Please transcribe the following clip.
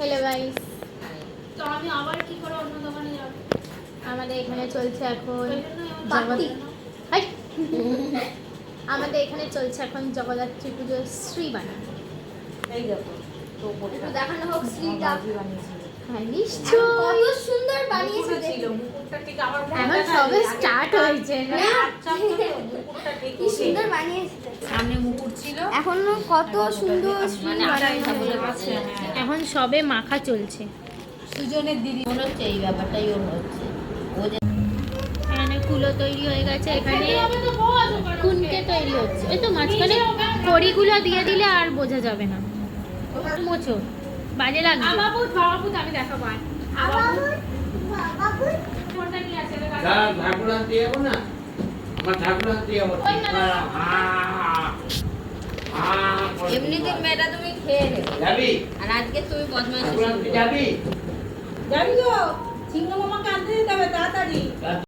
Hello guys, তো আমি আবার কি করে অন্য দোকানে যাব? আমাদের এখানে চলছে এখন বাতি। হাই। আমাদের এখানে চলছে এখন জগদ্ধাত্রী পুজোর শ্রীবাণী। এই দেখো তো একটু দেখানো হোক শ্রীটা। হ্যাঁ নিশ্চয়, কত সুন্দর বানিয়েছে ছিল দেখো। মুকুটটা ঠিক আমার এখন সবে স্টার্ট হয়েছে না? মুকুটটা ঠিক কি সুন্দর বানিয়েছে। সামনে মুকুট ছিল এখনো কত সুন্দর মানে আটাই বোঝা যাচ্ছে এখন সবে মাখা চলছে। সুজনের দিদি মনে হচ্ছে এই ব্যাপারটাই ওর হচ্ছে ও যে এখানে কুলো তৈরি হয়ে গেছে, এখানে কুনকে তৈরি হচ্ছে। এই তো মাঝখানে কড়িগুলো দিয়ে দিলে আর বোঝা যাবে না। মোচো বাজে লাগছে। বাবু আমি দেখাবো আয়। ফোনটা নিয়ে আসে রে কাকা। ঠাকুর আনতে যাবো না, আমার ঠাকুর আনতে যাবো। এমনিতে মেয়েটা তুমি খেয়ে নেবে যাবি আর আজকে তুমি বদমাইশি ঠাকুর আনতে যাবি? যাবি তো সিংহ মামাকে আনতে যেতে হবে তাড়াতাড়ি।